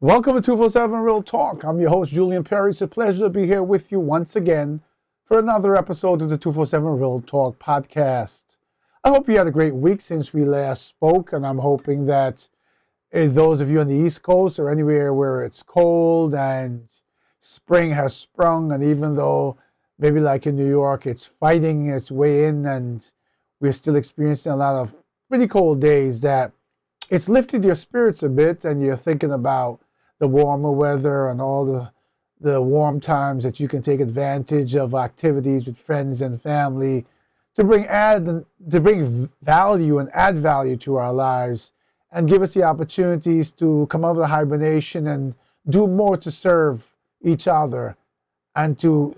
Welcome to 247 Real Talk. I'm your host, Julian Perry. It's a pleasure to be here with you once again for another episode of the 247 Real Talk podcast. I hope you had a great week since we last spoke, and I'm hoping that those of you on the East Coast or anywhere where it's cold and spring has sprung, and even though maybe like in New York, it's fighting its way in and we're still experiencing a lot of pretty cold days, that it's lifted your spirits a bit and you're thinking about the warmer weather and all the warm times that you can take advantage of activities with friends and family to bring value and add value to our lives and give us the opportunities to come out of hibernation and do more to serve each other and to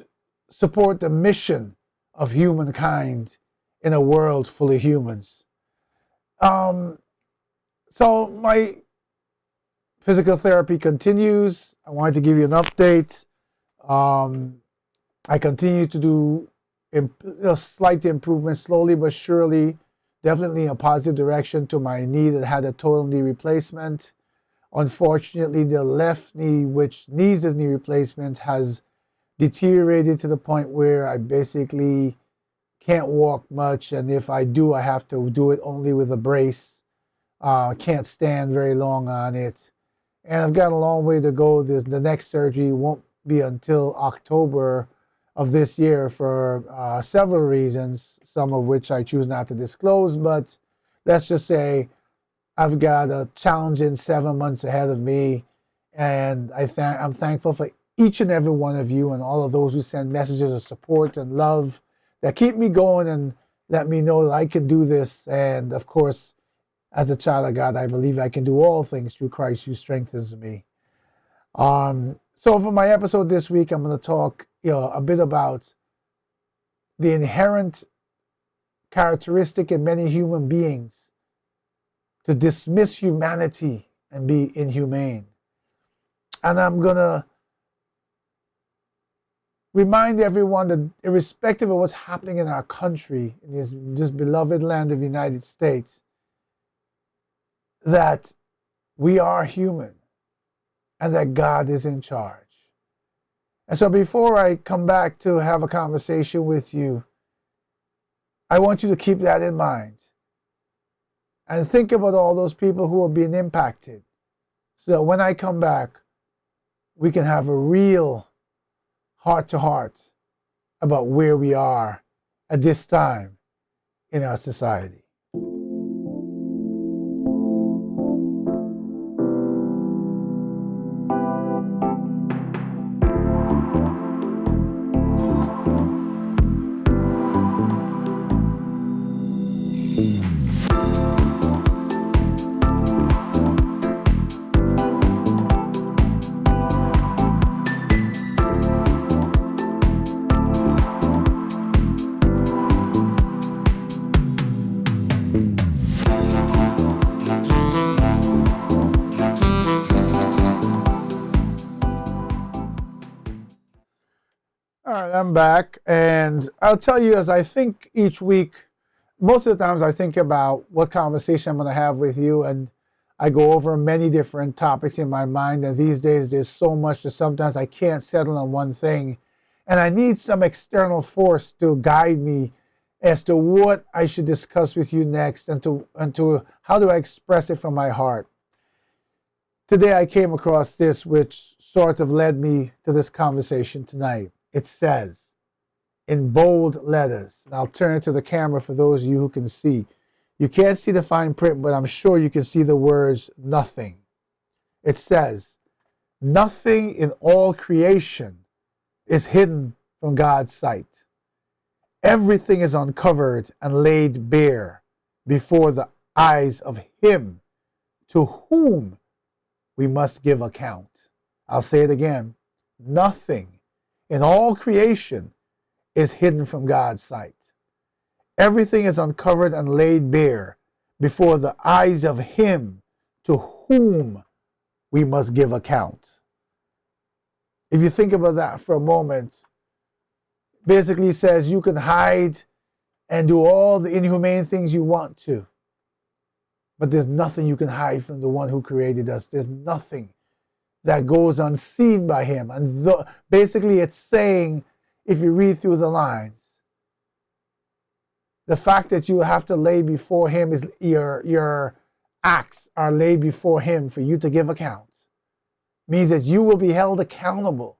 support the mission of humankind in a world full of humans. So my physical therapy continues. I wanted to give you an update. I continue to do slight improvement, slowly but surely, definitely in a positive direction to my knee that had a total knee replacement. Unfortunately, the left knee, which needs this knee replacement, has deteriorated to the point where I basically can't walk much, and if I do, I have to do it only with a brace. Can't stand very long on it. And I've got a long way to go. The next surgery won't be until October of this year for several reasons, some of which I choose not to disclose. But let's just say I've got a challenging 7 months ahead of me. And I'm thankful for each and every one of you and all of those who send messages of support and love that keep me going and let me know that I can do this. And of course, as a child of God, I believe I can do all things through Christ who strengthens me. So for my episode this week, I'm going to talk, a bit about the inherent characteristic in many human beings to dismiss humanity and be inhumane. And I'm going to remind everyone that irrespective of what's happening in our country, in this beloved land of the United States, that we are human and that God is in charge. And so before I come back to have a conversation with you, I want you to keep that in mind and think about all those people who are being impacted so that when I come back, we can have a real heart-to-heart about where we are at this time in our society. All right, I'm back, and I'll tell you, as I think each week, most of the times I think about what conversation I'm going to have with you, and I go over many different topics in my mind, and these days there's so much that sometimes I can't settle on one thing, and I need some external force to guide me as to what I should discuss with you next, and to how do I express it from my heart. Today I came across this, which sort of led me to this conversation tonight. It says, in bold letters, and I'll turn it to the camera for those of you who can see. You can't see the fine print, but I'm sure you can see the words nothing. It says, nothing in all creation is hidden from God's sight. Everything is uncovered and laid bare before the eyes of Him to whom we must give account. I'll say it again. Nothing in all creation is hidden from God's sight. Everything is uncovered and laid bare before the eyes of Him to whom we must give account. If you think about that for a moment, basically says you can hide and do all the inhumane things you want to, but there's nothing you can hide from the one who created us. There's nothing that goes unseen by him. And basically, it's saying, if you read through the lines, the fact that you have to lay before him is your acts are laid before him for you to give account. Means that you will be held accountable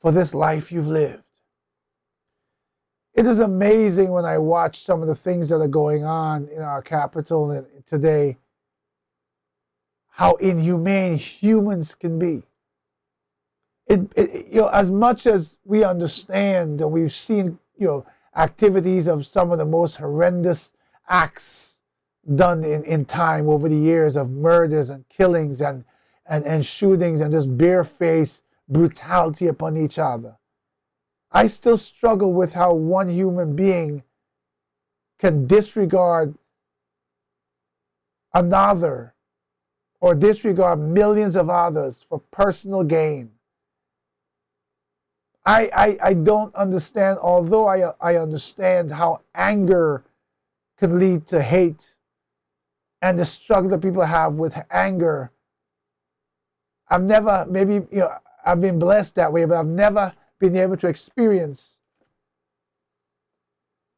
for this life you've lived. It is amazing when I watch some of the things that are going on in our capital today, how inhumane humans can be. As much as we understand and we've seen, activities of some of the most horrendous acts done in time over the years of murders and killings and shootings and just barefaced brutality upon each other, I still struggle with how one human being can disregard another or disregard millions of others for personal gain. I don't understand, although I understand how anger can lead to hate and the struggle that people have with anger. I've never, I've been blessed that way, but I've never been able to experience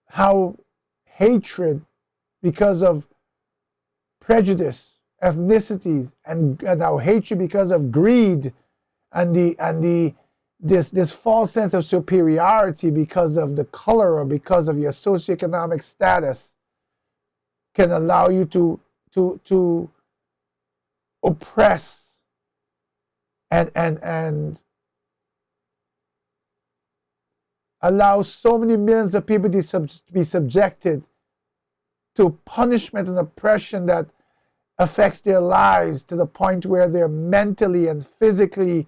how hatred because of prejudice, ethnicities, and how hatred because of greed and this false sense of superiority because of the color or because of your socioeconomic status can allow you to oppress and allow so many millions of people to be subjected to punishment and oppression that affects their lives to the point where they're mentally and physically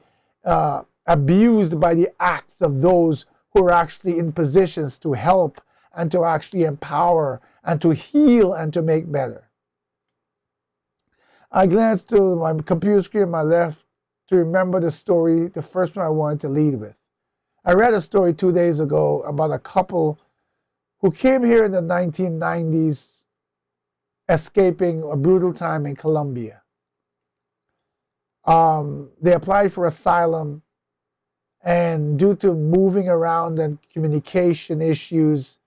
abused by the acts of those who are actually in positions to help and to actually empower and to heal and to make better. I glanced to my computer screen on my left to remember the story, the first one I wanted to lead with. I read a story 2 days ago about a couple who came here in the 1990s escaping a brutal time in Colombia. They applied for asylum, and due to moving around and communication issues,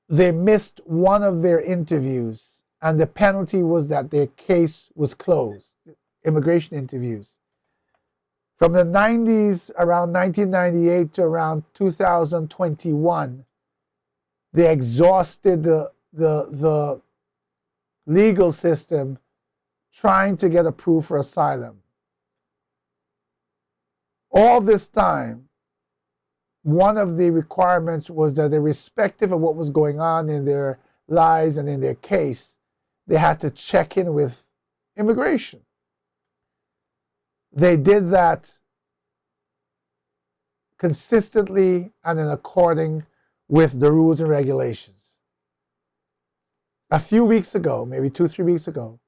they missed one of their interviews, and the penalty was that their case was closed, immigration interviews. From the 90s, around 1998 to around 2021, they exhausted the legal system trying to get approved for asylum. All this time, one of the requirements was that irrespective of what was going on in their lives and in their case, they had to check in with immigration. They did that consistently and in accordance with the rules and regulations. A few weeks ago, maybe 2-3 weeks ago,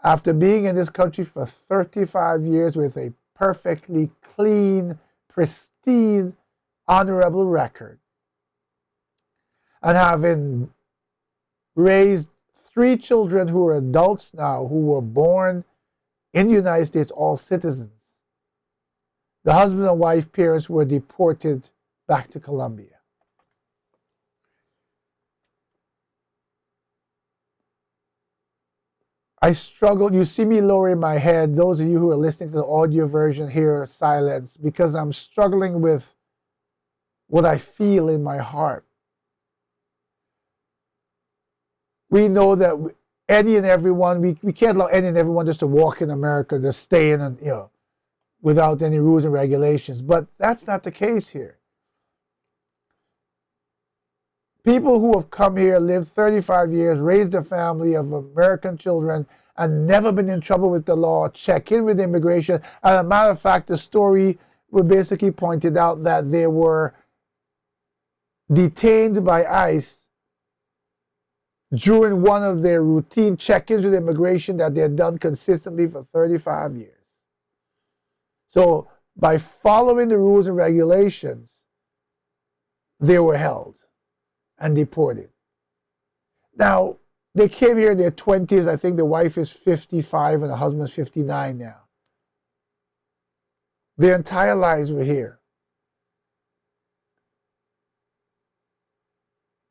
after being in this country for 35 years with a perfectly clean, pristine, honorable record, and having raised 3 children who are adults now, who were born in the United States, all citizens, the husband and wife parents were deported back to Colombia. I struggle. You see me lowering my head. Those of you who are listening to the audio version hear silence because I'm struggling with what I feel in my heart. We know that any and everyone, we can't allow any and everyone just to walk in America, just stay in and, without any rules and regulations. But that's not the case here. People who have come here, lived 35 years, raised a family of American children, and never been in trouble with the law, check in with immigration. As a matter of fact, the story basically pointed out that they were detained by ICE during one of their routine check-ins with immigration that they had done consistently for 35 years. So by following the rules and regulations, they were held and deported. Now, They came here in their 20s. I think the wife is 55 and the husband's 59 now. Their entire lives were here.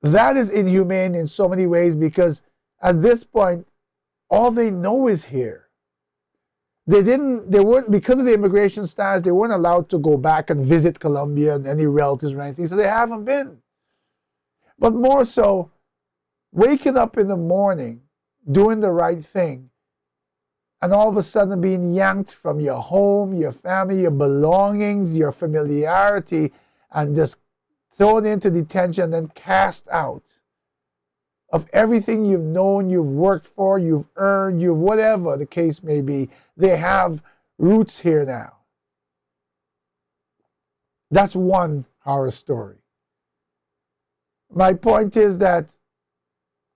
That is inhumane in so many ways because at this point, all they know is here. They weren't, because of the immigration status, they weren't allowed to go back and visit Colombia and any relatives or anything, so they haven't been. But more so, waking up in the morning, doing the right thing, and all of a sudden being yanked from your home, your family, your belongings, your familiarity, and just thrown into detention and then cast out of everything you've known, you've worked for, you've earned, you've whatever the case may be. They have roots here now. That's one horror story. My point is that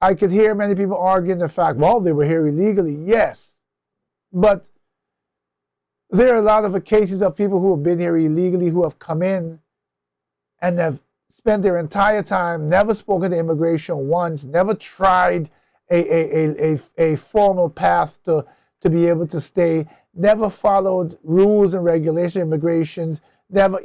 I could hear many people arguing the fact, well, they were here illegally. Yes, but there are a lot of cases of people who have been here illegally who have come in and have spent their entire time, never spoken to immigration once, never tried a formal path to be able to stay, never followed rules and regulations, immigrations, never,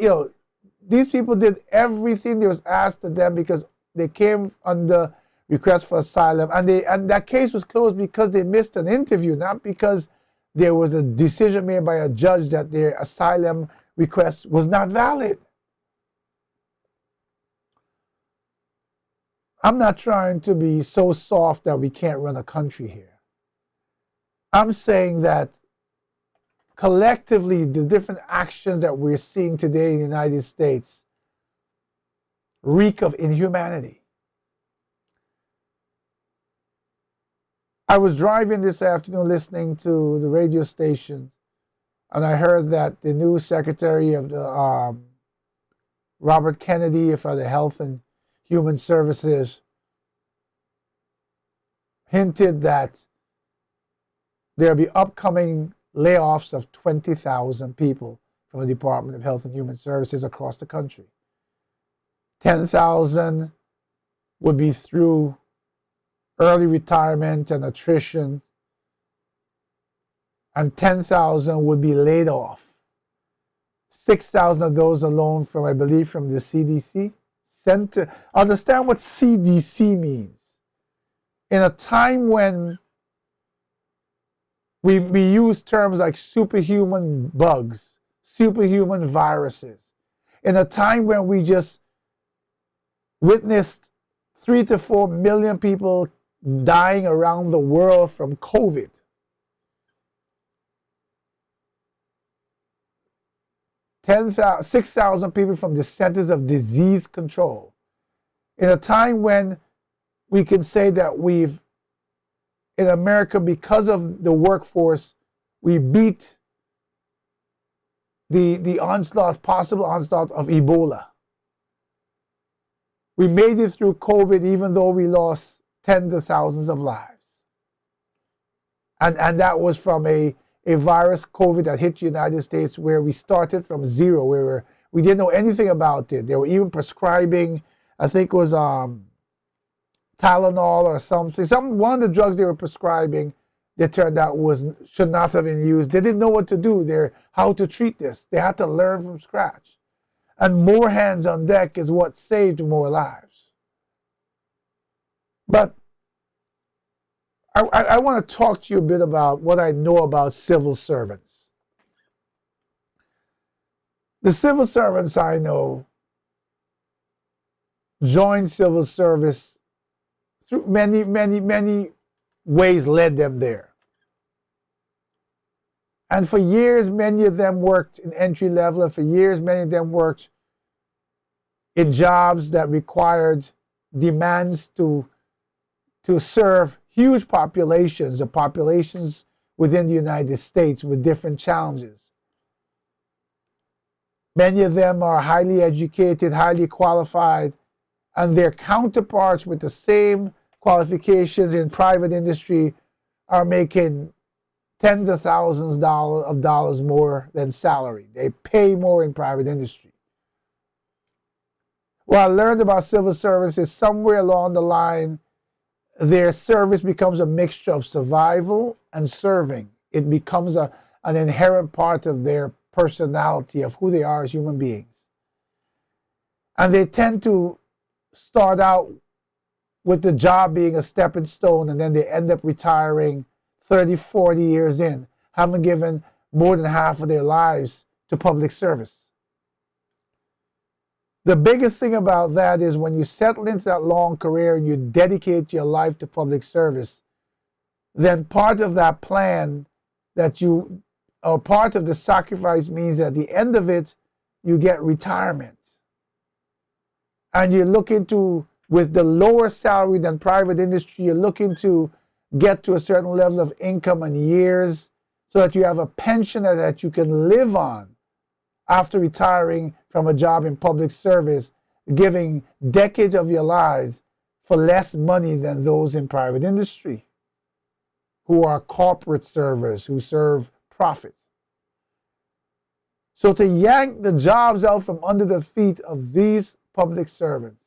these people did everything that was asked of them because they came under request for asylum, and that case was closed because they missed an interview, not because there was a decision made by a judge that their asylum request was not valid. I'm not trying to be so soft that we can't run a country here. I'm saying that collectively, the different actions that we're seeing today in the United States reek of inhumanity. I was driving this afternoon listening to the radio station, and I heard that the new Secretary of the Robert Kennedy for the Health and Human Services hinted that there'll be upcoming layoffs of 20,000 people from the Department of Health and Human Services across the country. 10,000 would be through early retirement and attrition, and 10,000 would be laid off. 6,000 of those alone from, I believe, from the CDC. Center. Understand what CDC means. In a time when we use terms like superhuman bugs, superhuman viruses, in a time when we just witnessed 3 to 4 million people dying around the world from COVID. 6,000 people from the Centers of Disease Control. In a time when we can say that we've, in America, because of the workforce, we beat the onslaught, possible onslaught of Ebola. We made it through COVID even though we lost tens of thousands of lives. And that was from a virus, COVID, that hit the United States, where we started from zero, where we didn't know anything about it. They were even prescribing, I think it was Tylenol or something. One of the drugs they were prescribing, that turned out should not have been used. They didn't know what to do, how to treat this. They had to learn from scratch. And more hands on deck is what saved more lives. But I want to talk to you a bit about what I know about civil servants. The civil servants I know joined civil service through many, many, many ways led them there. And for years, many of them worked in entry level, and for years, many of them worked in jobs that required demands to serve huge populations, the populations within the United States with different challenges. Many of them are highly educated, highly qualified, and their counterparts with the same qualifications in private industry are making tens of thousands of dollars more than salary. They pay more in private industry. What I learned about civil service is somewhere along the line, their service becomes a mixture of survival and serving. It becomes an inherent part of their personality, of who they are as human beings. And they tend to start out with the job being a stepping stone, and then they end up retiring 30, 40 years in, having given more than half of their lives to public service. The biggest thing about that is when you settle into that long career and you dedicate your life to public service, then part of that plan or part of the sacrifice means that at the end of it, you get retirement. And you're looking to, with the lower salary than private industry, you're looking to get to a certain level of income and years so that you have a pension that you can live on after retiring from a job in public service, giving decades of your lives for less money than those in private industry, who are corporate servers, who serve profits. So to yank the jobs out from under the feet of these public servants,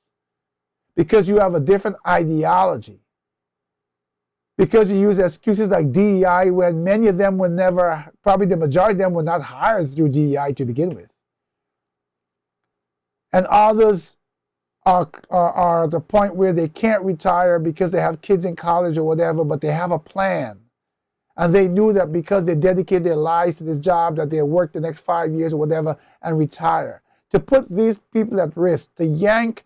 because you have a different ideology, because you use excuses like DEI, when many of them were never, probably the majority of them were not hired through DEI to begin with. And others are at the point where they can't retire because they have kids in college or whatever, but they have a plan. And they knew that because they dedicated their lives to this job, that they'll work the next 5 years or whatever and retire. To put these people at risk, to yank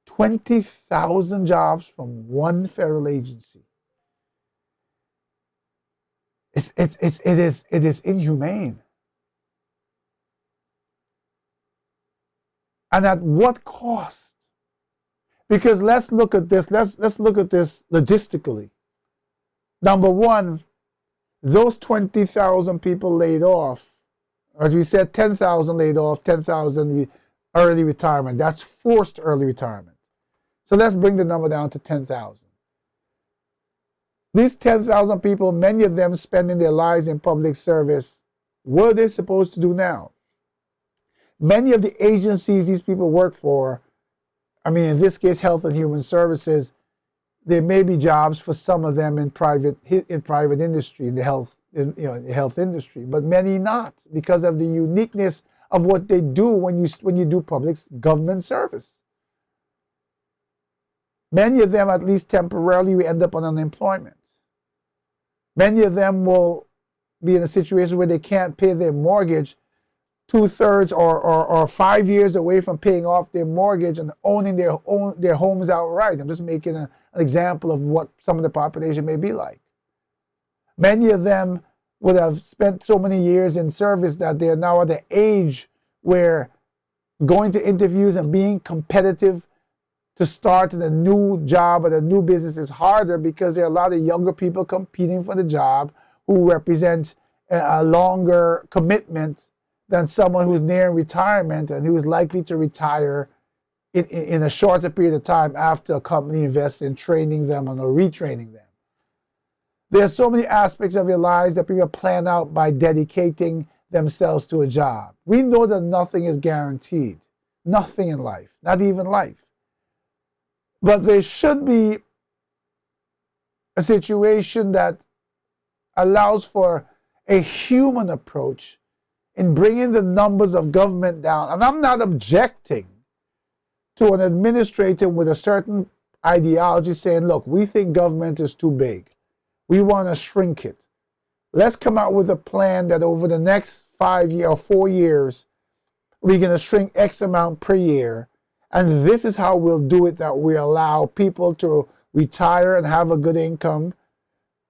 20,000 jobs from one federal agency, it is inhumane. And at what cost? Because let's look at this. Let's look at this logistically. Number one, those 20,000 people laid off, as we said, 10,000 laid off, 10,000 early retirement. That's forced early retirement. So let's bring the number down to 10,000. These 10,000 people, many of them spending their lives in public service, what are they supposed to do now? Many of the agencies these people work for, I mean, in this case, Health and Human Services, there may be jobs for some of them in private industry, in the health industry, but many not, because of the uniqueness of what they do when you do public government service. Many of them, at least temporarily, will end up on unemployment. Many of them will be in a situation where they can't pay their mortgage, 2/3 or 5 years away from paying off their mortgage and owning their homes outright. I'm just making an example of what some of the population may be like. Many of them would have spent so many years in service that they are now at the age where going to interviews and being competitive to start in a new job or a new business is harder, because there are a lot of younger people competing for the job who represent a longer commitment than someone who's near retirement and who is likely to retire in a shorter period of time after a company invests in training them or retraining them. There are so many aspects of your lives that people plan out by dedicating themselves to a job. We know that nothing is guaranteed. Nothing in life, not even life. But there should be a situation that allows for a human approach in bringing the numbers of government down. And I'm not objecting to an administrator with a certain ideology saying, look, we think government is too big. We want to shrink it. Let's come out with a plan that over the next 5 years or 4 years, we're going to shrink X amount per year. And this is how we'll do it, that we allow people to retire and have a good income,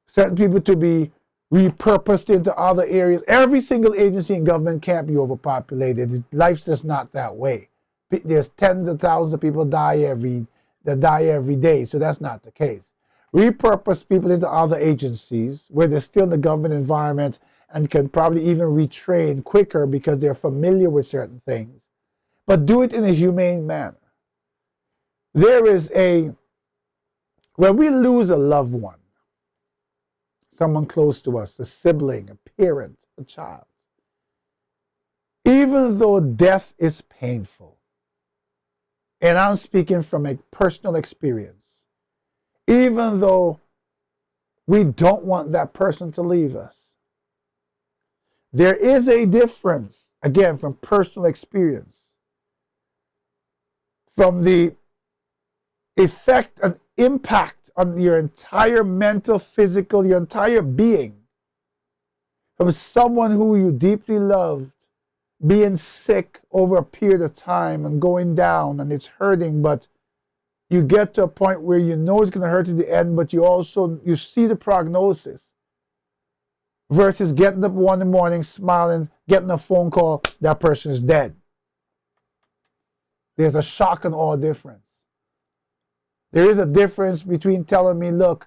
certain people to be repurposed into other areas. Every single agency in government can't be overpopulated. Life's just not that way. There's tens of thousands of people that die every day, so that's not the case. Repurpose people into other agencies where they're still in the government environment and can probably even retrain quicker because they're familiar with certain things. But do it in a humane manner. When we lose a loved one, someone close to us, a sibling, a parent, a child, even though death is painful, and I'm speaking from a personal experience, even though we don't want that person to leave us. There is a difference, again, from personal experience, from the effect and impact on your entire mental, physical, your entire being, from someone who you deeply loved being sick over a period of time and going down and it's hurting, but you get to a point where you know it's going to hurt at the end, but you see the prognosis, versus getting up one morning smiling, getting a phone call, that person is dead. There's a shock and awe difference. There is a difference between telling me, look,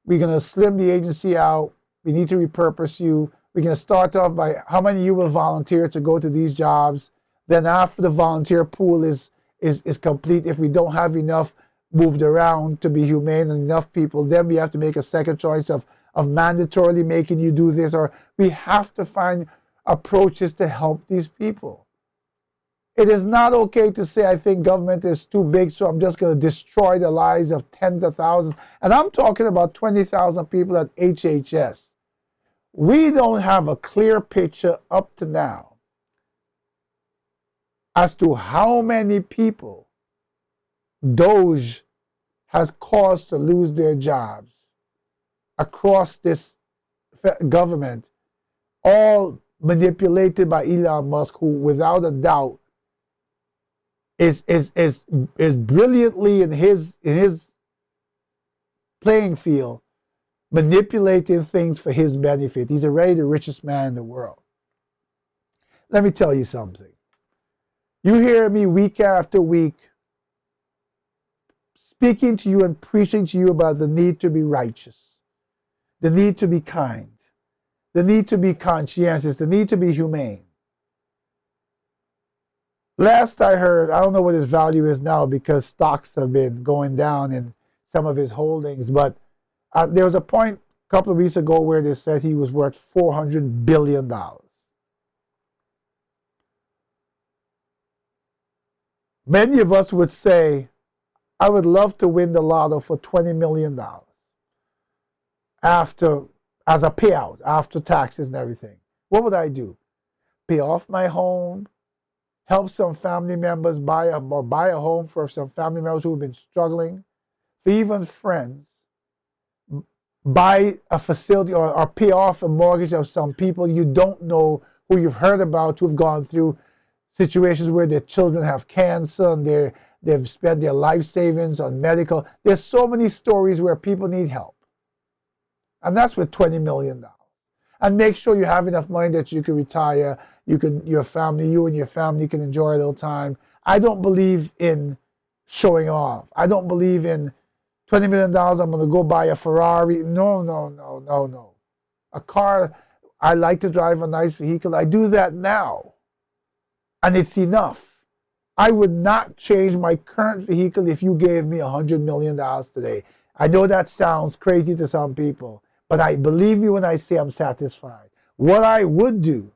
we're going to slim the agency out, we need to repurpose you, we're going to start off by how many of you will volunteer to go to these jobs. Then after the volunteer pool is complete, if we don't have enough moved around to be humane and enough people, then we have to make a second choice of mandatorily making you do this, or we have to find approaches to help these people. It is not okay to say, I think government is too big, so I'm just going to destroy the lives of tens of thousands. And I'm talking about 20,000 people at HHS. We don't have a clear picture up to now as to how many people DOGE has caused to lose their jobs across this government, all manipulated by Elon Musk, who without a doubt is brilliantly in his playing field, manipulating things for his benefit. He's already the richest man in the world. Let me tell you something. You hear me week after week speaking to you and preaching to you about the need to be righteous, the need to be kind, the need to be conscientious, the need to be humane. Last I heard, I don't know what his value is now because stocks have been going down in some of his holdings, but there was a point a couple of weeks ago where they said he was worth $400 billion. Many of us would say, I would love to win the lotto for $20 million as a payout, after taxes and everything. What would I do? Pay off my home, help some family members buy a home for some family members who have been struggling, for even friends, buy a facility or pay off a mortgage of some people you don't know, who you've heard about, who've gone through situations where their children have cancer and they've spent their life savings on medical. There's so many stories where people need help. And that's with $20 million. And make sure you have enough money that you can retire, you and your family can enjoy a little time. I don't believe in showing off. I don't believe in $20 million, I'm going to go buy a Ferrari. No. A car, I like to drive a nice vehicle. I do that now. And it's enough. I would not change my current vehicle if you gave me $100 million today. I know that sounds crazy to some people, but I believe me when I say I'm satisfied. What I would do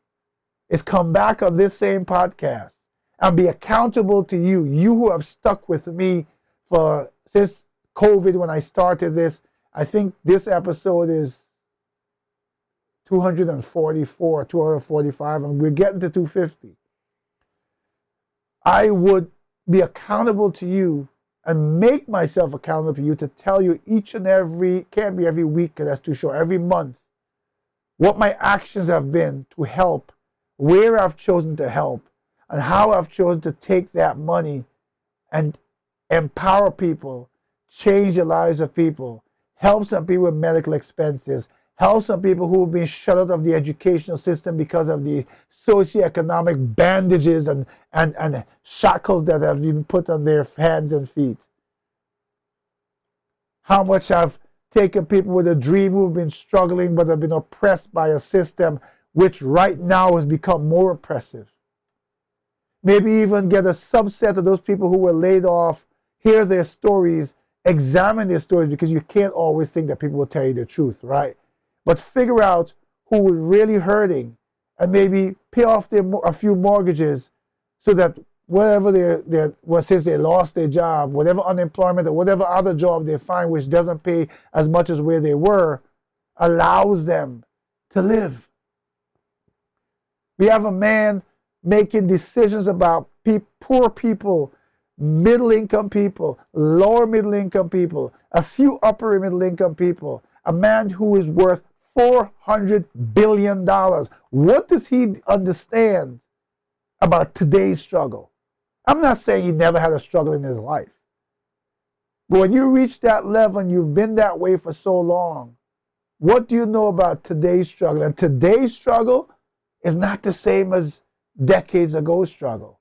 is come back on this same podcast and be accountable to you who have stuck with me since COVID when I started this. I think this episode is 244, 245, and we're getting to 250. I would be accountable to you and make myself accountable to you to tell you each and every, can't be every week, that's too short, every month, what my actions have been to help, where I've chosen to help, and how I've chosen to take that money and empower people, change the lives of people, help some people with medical expenses, help some people who have been shut out of the educational system because of the socioeconomic bandages and shackles that have been put on their hands and feet. How much I've taken people with a dream who have been struggling but have been oppressed by a system which right now has become more oppressive. Maybe even get a subset of those people who were laid off, hear their stories, examine their stories, because you can't always think that people will tell you the truth, right? But figure out who were really hurting and maybe pay off a few mortgages so that whatever since they lost their job, whatever unemployment or whatever other job they find which doesn't pay as much as where they were, allows them to live. We have a man making decisions about poor people, middle-income people, lower middle-income people, a few upper middle-income people, a man who is worth $400 billion. What does he understand about today's struggle? I'm not saying he never had a struggle in his life. But when you reach that level and you've been that way for so long, what do you know about today's struggle? And today's struggle is not the same as decades ago struggle.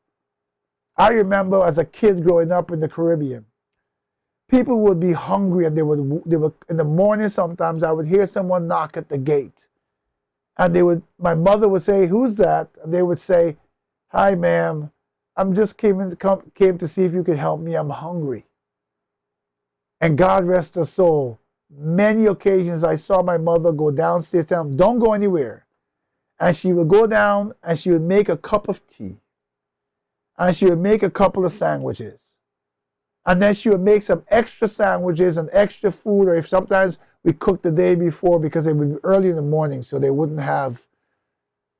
I remember as a kid growing up in the Caribbean, people would be hungry and they would in the morning sometimes I would hear someone knock at the gate. And my mother would say, "Who's that?" And they would say, "Hi, ma'am. I'm just came to see if you could help me. I'm hungry." And God rest her soul. Many occasions I saw my mother go downstairs, tell them, "Don't go anywhere." And she would go down and she would make a cup of tea. And she would make a couple of sandwiches. And then she would make some extra sandwiches and extra food, or if sometimes we cooked the day before because it would be early in the morning, so they wouldn't have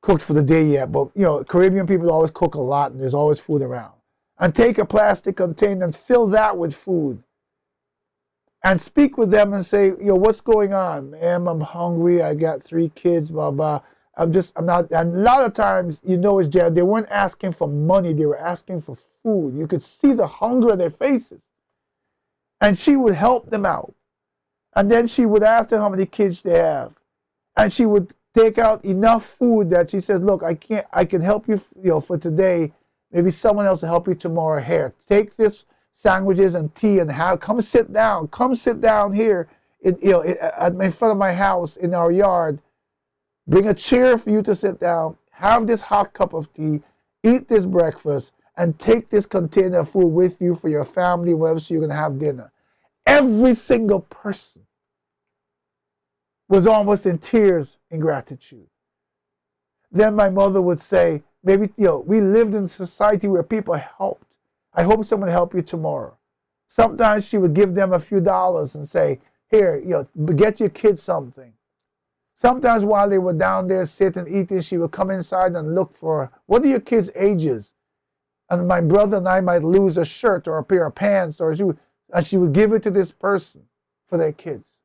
cooked for the day yet. But, Caribbean people always cook a lot and there's always food around. And take a plastic container and fill that with food. And speak with them and say, "What's going on? Ma'am, I'm hungry. I got 3 kids, blah, blah. I'm not." And a lot of times, it's Jared, they weren't asking for money. They were asking for food. You could see the hunger in their faces. And she would help them out. And then she would ask them how many kids they have. And she would take out enough food that she says, "Look, I can help you, for today. Maybe someone else will help you tomorrow. Here, take this sandwiches and tea and come sit down. Come sit down here in front of my house in our yard. Bring a chair for you to sit down. Have this hot cup of tea. Eat this breakfast. And take this container of food with you for your family, wherever you're going to have dinner." Every single person was almost in tears in gratitude. Then my mother would say, maybe, we lived in a society where people helped. I hope someone will help you tomorrow. Sometimes she would give them a few dollars and say, "Here, get your kids something." Sometimes while they were down there sitting, eating, she would come inside and look for, "What are your kids' ages?" And my brother and I might lose a shirt or a pair of pants, and she would give it to this person for their kids.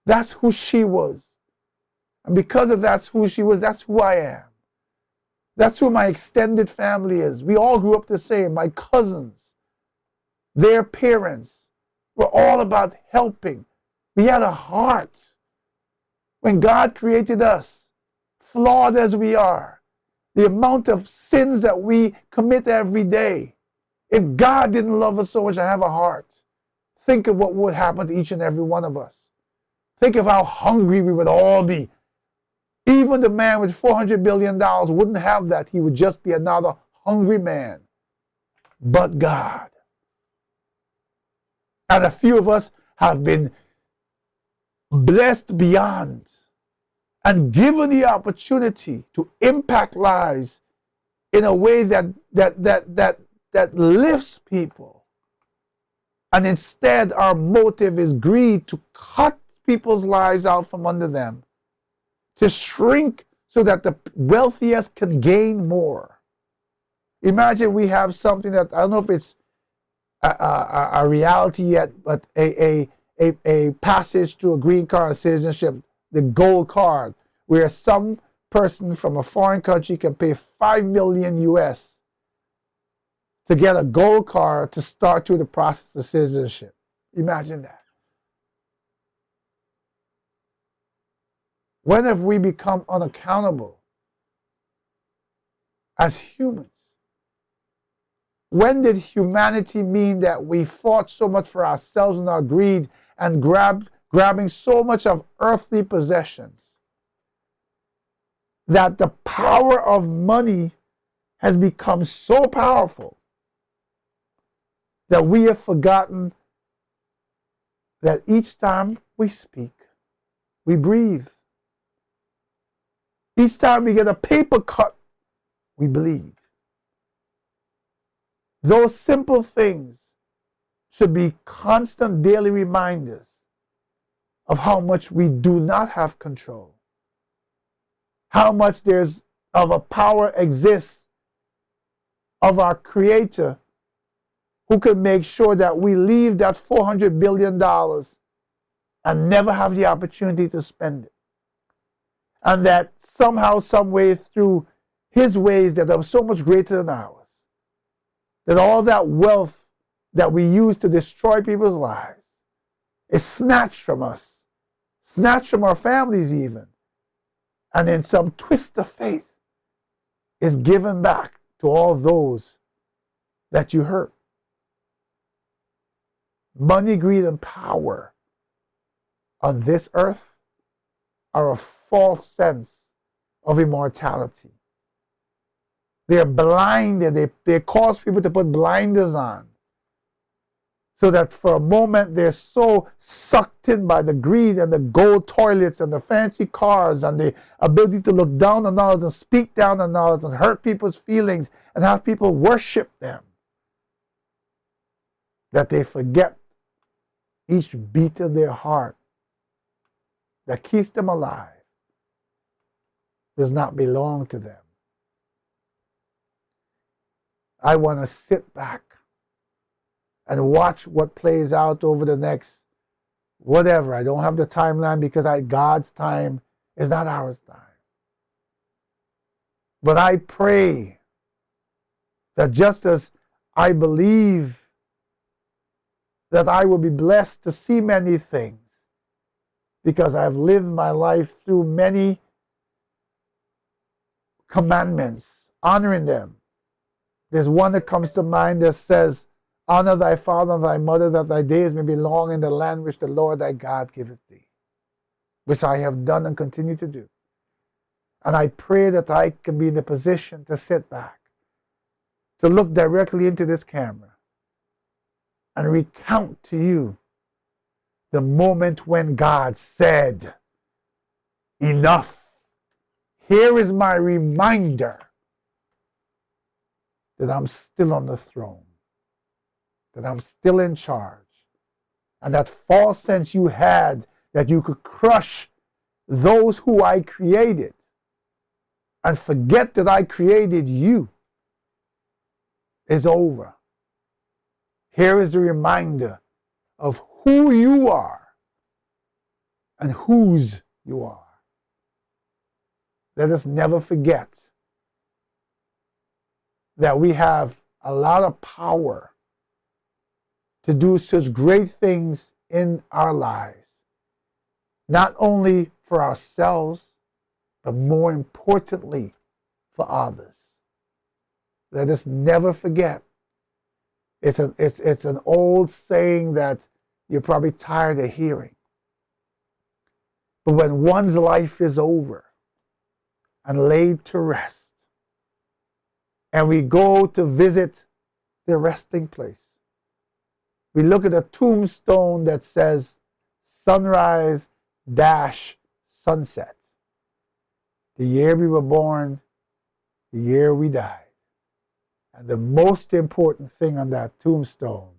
That's who she was. And because of that's who she was, that's who I am. That's who my extended family is. We all grew up the same. My cousins, their parents, were all about helping. We had a heart. When God created us, flawed as we are, the amount of sins that we commit every day, if God didn't love us so much and have a heart, think of what would happen to each and every one of us. Think of how hungry we would all be. Even the man with $400 billion wouldn't have that. He would just be another hungry man. But God. And a few of us have been blessed beyond and given the opportunity to impact lives in a way that lifts people. And instead, our motive is greed, to cut people's lives out from under them, to shrink so that the wealthiest can gain more. Imagine we have something that, I don't know if it's a reality yet, but a passage to a green card citizenship, the gold card, where some person from a foreign country can pay $5 million US to get a gold card to start through the process of citizenship. Imagine that. When have we become unaccountable as humans? When did humanity mean that we fought so much for ourselves and our greed and grabbing so much of earthly possessions that the power of money has become so powerful that we have forgotten that each time we speak, we breathe. Each time we get a paper cut, we bleed. Those simple things should be constant daily reminders of how much we do not have control, how much there's of a power exists of our Creator who can make sure that we leave that $400 billion and never have the opportunity to spend it. And that somehow, some way, through His ways that are so much greater than ours, that all that wealth that we use to destroy people's lives is snatched from us, snatched from our families even, and in some twist of faith is given back to all those that you hurt. Money, greed, and power on this earth are a false sense of immortality. They're blinded. They cause people to put blinders on so that for a moment they're so sucked in by the greed and the gold toilets and the fancy cars and the ability to look down on others and speak down on others and hurt people's feelings and have people worship them, that they forget each beat of their heart that keeps them alive does not belong to them. I want to sit back and watch what plays out over the next whatever. I don't have the timeline because God's time is not ours time. But I pray that just as I believe that I will be blessed to see many things because I've lived my life through many commandments, honoring them. There's one that comes to mind that says, honor thy father and thy mother, that thy days may be long in the land which the Lord thy God giveth thee, which I have done and continue to do. And I pray that I can be in the position to sit back, to look directly into this camera, and recount to you the moment when God said, enough. Here is my reminder that I'm still on the throne, that I'm still in charge. And that false sense you had that you could crush those who I created and forget that I created you is over. Here is the reminder of who you are and whose you are. Let us never forget that we have a lot of power to do such great things in our lives, not only for ourselves, but more importantly, for others. Let us never forget. It's an old saying that you're probably tired of hearing. But when one's life is over and laid to rest, and we go to visit the resting place, we look at a tombstone that says sunrise dash sunset. The year we were born, the year we died. And the most important thing on that tombstone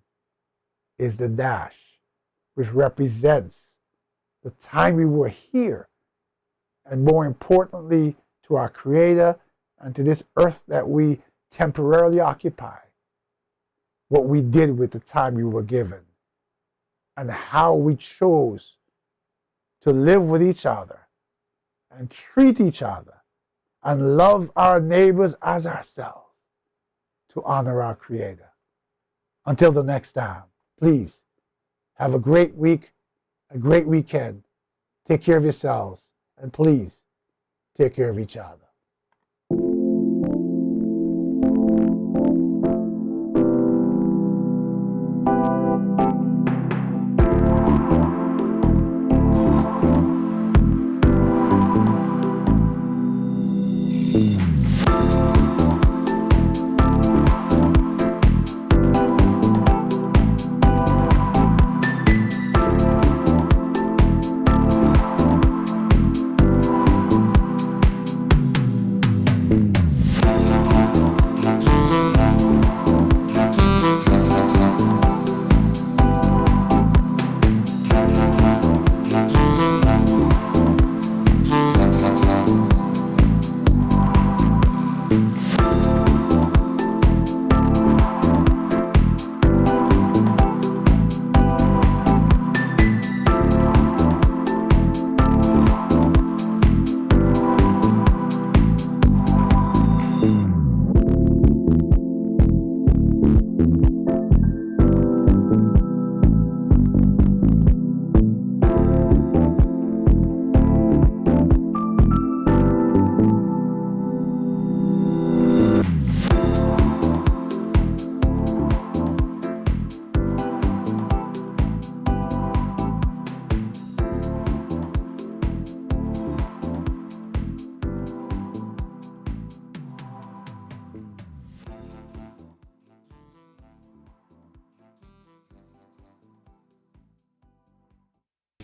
is the dash, which represents the time we were here, and more importantly, to our Creator and to this earth that we temporarily occupy, what we did with the time we were given, and how we chose to live with each other and treat each other and love our neighbors as ourselves, to honor our Creator. Until the next time, please have a great week, a great weekend. Take care of yourselves, and please take care of each other.